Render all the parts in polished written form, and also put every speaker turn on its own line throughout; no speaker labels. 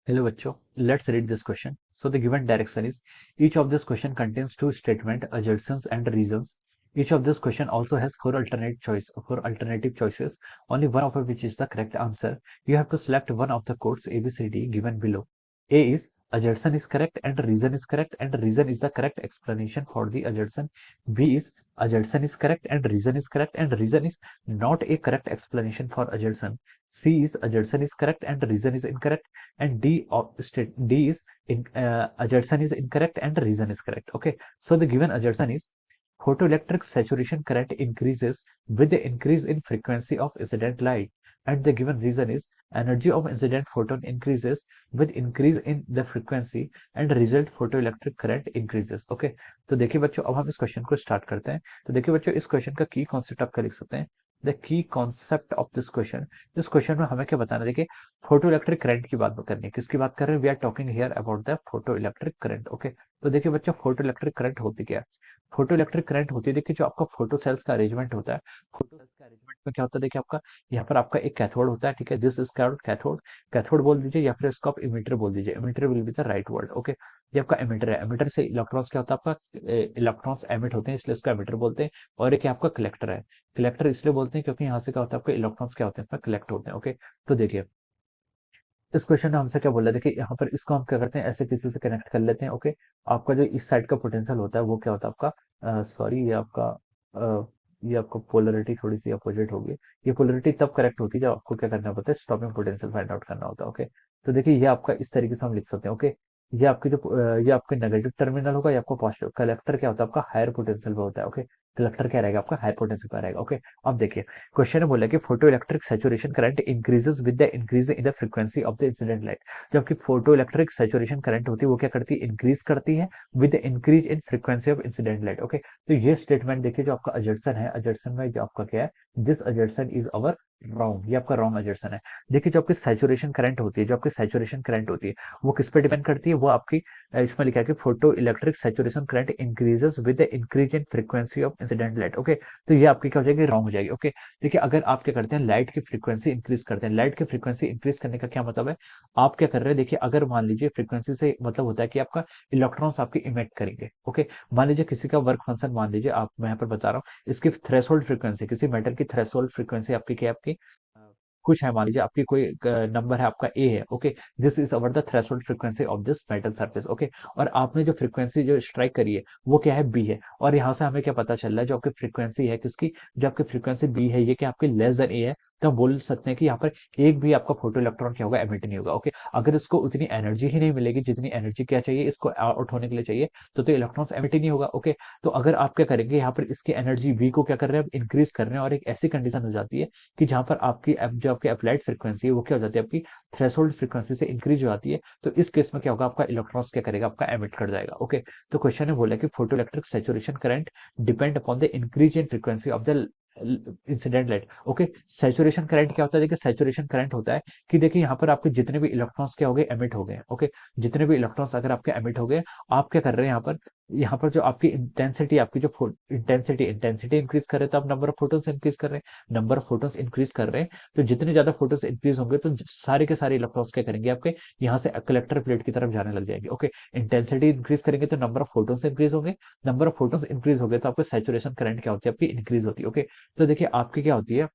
Hello बच्चों, let's read this question. So the given direction is each of this question contains two statement, assertions and reasons. Each of this question also has four alternative choices, only one of which is the correct answer. You have to select one of the codes A, B, C, D given below. A is assertion is correct and reason is correct and reason is the correct explanation for the assertion. B is assertion is correct and reason is correct and reason is not a correct explanation for assertion. C is assertion is correct and reason is incorrect, and D is assertion is incorrect and reason is correct. Okay, so the given assertion is photoelectric saturation current increases with the increase in frequency of incident light, and the given reason is energy of incident photon increases with increase in the frequency and result photoelectric current increases. Okay, तो देखिए बच्चों, अब हम इस question को start करते हैं. तो देखिए बच्चों, इस क्वेश्चन का की कॉन्सेप्ट आपका लिख सकते हैं. The key concept of this question, इस क्वेश्चन में हमें क्या बताना है. देखिए, फोटो इलेक्ट्रिक करंट की बात करनी है. किसकी बात कर रहे हैं? We are talking here about the photoelectric current. Okay, तो देखिए बच्चों, फोटो इलेक्ट्रिक करंट होती क्या है? फोटो इलेक्ट्रिक करंट होती है, देखिए जो आपका फोटो सेल्स का अरेंजमेंट होता है. फोटो सेल्स का अरेंजमेंट में क्या होता है? देखिए आपका यहाँ पर आपका एक कैथोड होता है. ठीक है, this is called cathode. Cathode बोल दीजिए या फिर इसको आप इमीटर बोल दीजिए. Emitter will be the right word. Okay, ये आपका एमिटर है. एमिटर से इलेक्ट्रॉन्स क्या होता है? आपका इलेक्ट्रॉन्स एमिट होते हैं, इसलिए इसको एमिटर बोलते हैं. और एक आपका कलेक्टर है. कलेक्टर इसलिए बोलते हैं क्योंकि यहाँ से क्या होता है? आपके इलेक्ट्रॉन्स क्या होते हैं? कलेक्ट होते हैं. ओके, तो देखिए इस क्वेश्चन में हमसे क्या बोला है? देखिए यहाँ पर इसको हम क्या करते हैं, ऐसे किसी से कनेक्ट कर लेते हैं. ओके, आपका जो इस साइड का पोटेंशियल होता है वो क्या होता है आपका, सॉरी ये आपका पोलरिटी थोड़ी सी अपोजिट होगी. ये पोलरिटी तब करेक्ट होती है जब आपको क्या करना होता है? स्टॉपिंग पोटेंशियल फाइंड आउट करना होता है. ओके, तो देखिए ये आपका इस तरीके से हम लिख सकते हैं. ओके, ये आपकी ये आपके नेगेटिव टर्मिनल होगा, ये आपको पॉजिटिव. कलेक्टर क्या होता है? आपका हायर पोटेंशियल पे होता है. ओके, कलेक्टर क्या रहेगा? आपका हायर पोटेंशियल पे रहेगा. ओके, अब देखिए क्वेश्चन ने बोला कि photo electric saturation current increases with the increase in the frequency of the incident light. जबकि फोटो इलेक्ट्रिक सैचुरेशन करंट होती है वो क्या करती है? इंक्रीज करती है with the increase in frequency of incident light. Okay, तो ये स्टेटमेंट देखिए जो आपका अजर्सन है, अजर्सन में जो आपका क्या है? This assertion is our wrong. ये आपका रॉन्ग अजर्सन है. देखिए जो आपकी सैचुरेशन करंट होती है, जो आपकी सैचुरेशन करंट होती है वो किस पे डिपेंड करती है? वो आपकी इसमें लिखा है कि photo electric saturation current increases with the increase in frequency of incident light. Okay, तो ये आपकी क्या हो जाएगी? रॉन्ग हो जाएगी. ओके, देखिए अगर आप क्या करते हैं? लाइट की फ्रीक्वेंसी इंक्रीज करते हैं. लाइट की फ्रीक्वेंसी इंक्रीज करने का क्या मतलब है? आप क्या कर रहे हैं? देखिए अगर मान लीजिए फ्रीक्वेंसी से मतलब होता है कि आपका इलेक्ट्रॉन्स आपके इमिट करेंगे. ओके, मान लीजिए किसी का वर्क फंक्शन, मान लीजिए आप, मैं यहाँ पर बता रहा हूँ, इसकी थ्रेशोल्ड फ्रीक्वेंसी, किसी मेटल की थ्रेशोल्ड फ्रीक्वेंसी आपकी क्या है? आपकी कुछ है, मान लीजिए आपकी कोई नंबर है, आपका ए है. Okay, this is our the threshold frequency of this metal surface. Okay, और आपने जो फ्रीक्वेंसी जो स्ट्राइक करी है वो क्या है? बी है. और यहाँ से हमें क्या पता चल रहा है? जो आपकी फ्रीक्वेंसी है किसकी? जो आपकी फ्रीक्वेंसी बी है, ये क्या आपकी लेस देन ए है. तो हम बोल सकते हैं कि यहाँ पर एक भी आपका फोटो इलेक्ट्रॉन क्या होगा? एमिट नहीं होगा. ओके, अगर इसको उतनी एनर्जी ही नहीं मिलेगी जितनी एनर्जी क्या चाहिए इसको आउट होने के लिए चाहिए, तो इलेक्ट्रॉन्स एमिट ही नहीं होगा. ओके, तो अगर आप क्या करेंगे? यहाँ पर इसकी एनर्जी वी को क्या कर रहे हैं? इंक्रीज कर रहे हैं. और एक ऐसी कंडीशन हो जाती है कि जहां पर आपकी जो आपकी अप्लाइड फ्रीक्वेंसी है वो क्या हो जाती है? आपकी थ्रेशोल्ड फ्रीक्वेंसी से इंक्रीज हो जाती है. तो इस केस में क्या होगा? आपका इलेक्ट्रॉन्स क्या करेगा? आपका एमिट कर जाएगा. ओके, तो क्वेश्चन ने बोला कि photo electric saturation current depend upon the increase in frequency of the incident light. Okay, saturation current क्या होता है? देखिए सैचुरेशन करंट होता है कि देखिए यहाँ पर आपके जितने भी इलेक्ट्रॉन्स क्या हो गए? एमिट हो गए. ओके, जितने भी इलेक्ट्रॉन्स अगर आपके एमिट हो गए, आप क्या कर रहे हैं? यहाँ पर जो आपकी इंटेंसिटी, आपकी जो इंटेंसिटी इंक्रीज कर रहे हैं, तो आप नंबर ऑफ फोटोन्स इंक्रीज कर रहे हैं. नंबर ऑफ फोटोन्स इंक्रीज कर रहे हैं, तो जितने ज्यादा फोटोन्स इंक्रीज होंगे तो सारे के सारे इलेक्ट्रॉन्स क्या करेंगे? आपके यहाँ से कलेक्टर प्लेट की तरफ जाने लग जाएंगे. ओके, इंटेंसिटी इंक्रीज करेंगे तो नंबर ऑफ फोटोन्स इंक्रीज होंगे. नंबर ऑफ फोटोन्स इंक्रीज हो गए तो आपको सैचुरेशन करंट क्या होती है? आपकी इंक्रीज होती है. ओके, तो देखिए आपकी क्या होती है?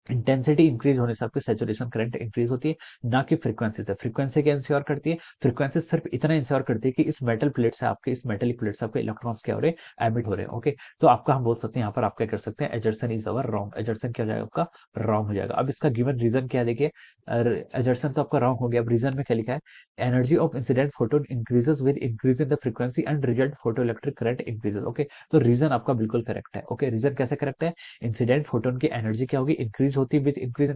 इंटेंसिटी इंक्रीज होने से आपकी सैचुरेशन करंट इंक्रीज होती है, ना कि फ्रीक्वेंसी से. फ्रीक्वेंसी क्या इंश्योर करती है? फ्रीक्वेंसी सिर्फ इतना इंश्योर करती है कि इस मेटल प्लेट से आपके, इस मेटलिक प्लेट से आपके इलेक्ट्रॉन्स क्या हो रहे हैं? एमिट हो रहे हैं. ओके, तो आपका हम बोल सकते हैं यहाँ पर आप क्या कर सकते हैं? एजर्सन इज अवर रॉन्ग. एजर्सन क्या हो जाएगा? आपका रॉन्ग हो जाएगा. अब इसका गिवन रीजन क्या है? देखिए एजर्सन तो आपका रॉन्ग हो गया. अब रीजन में क्या लिखा है? Energy of incident photon increases with increase in the frequency and result photo electric current increases. Okay, तो रीजन आपका बिल्कुल करेक्ट है. ओके, रीजन कैसे करेक्ट है? इंसिडेंट फोटोन की एनर्जी क्या होगी? इंक्रीज होती है with increase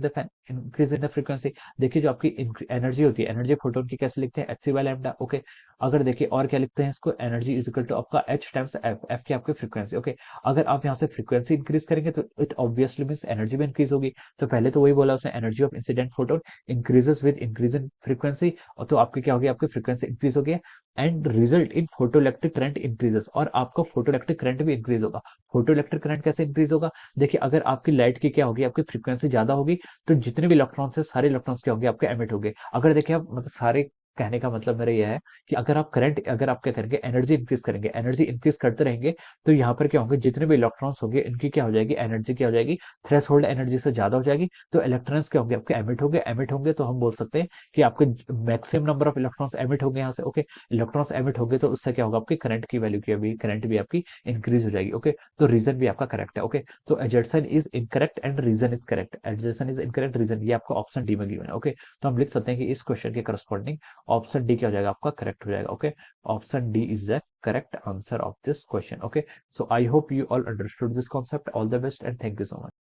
in the frequency. देखिए जो आपकी एनर्जी होती है, एनर्जी फोटोन की कैसे लिखते हैं? H C by lambda. Okay, अगर देखिए और क्या लिखते हैं इसको? एनर्जी इज इक्वल टू आपका एच टाइम्स एफ. एफ की आपकी फ्रीक्वेंसी. ओके, अगर आप यहाँ से फ्रीक्वेंसी इंक्रीज करेंगे तो इट ऑब्वियसली मीन्स एनर्जी भी इंक्रीज होगी. तो पहले तो वही बोला उसने, energy of incident photon increases with increase in frequency, और तो आपकी क्या होगी? आपकी फ्रीक्वेंसी इंक्रीज होगी and result in photo electric current increases, और आपका फोटो इलेक्ट्रिक करंट भी इंक्रीज होगा. फोटो इलेक्ट्रिक करंट कैसे इंक्रीज होगा? देखिए अगर आपकी लाइट की क्या होगी? आपकी फ्रीक्वेंसी ज्यादा होगी, तो जितने भी इलेक्ट्रॉन्स है सारे इलेक्ट्रॉन्स क्या होंगे? आपके एमिट होंगे. अगर देखिए आप मतलब सारे कहने का मतलब मेरा यह है कि अगर आप क्या करेंगे, एनर्जी इंक्रीज करते रहेंगे, तो यहाँ पर क्या होंगे, जितने भी इलेक्ट्रॉन्स होंगे इनकी क्या हो जाएगी, एनर्जी क्या हो जाएगी, थ्रेशोल्ड एनर्जी से ज्यादा हो जाएगी, तो इलेक्ट्रॉन्स क्या होंगे, आपके एमिट होंगे, तो हम बोल सकते हैं कि आपके maximum number of electrons emit होंगे यहाँ से। ओके, इलेक्ट्रॉन्स एमिट होंगे तो उससे क्या होगा, आपकी करंट की वैल्यू की भी, करंट भी आपकी इंक्रीज हो जाएगी। ओके, तो रीजन भी आपका करेक्ट है। ओके, तो assertion is incorrect and reason is correct. Assertion is incorrect, reason, ये आपका ऑप्शन डी में गिवन है। ओके, तो हम लिख सकते हैं कि इस क्वेश्चन के करस्पॉन्डिंग ऑप्शन डी क्या हो जाएगा, आपका करेक्ट हो जाएगा। Okay, option D is the correct answer of this question. Okay, so I hope you all understood this concept. All the best and thank you so much.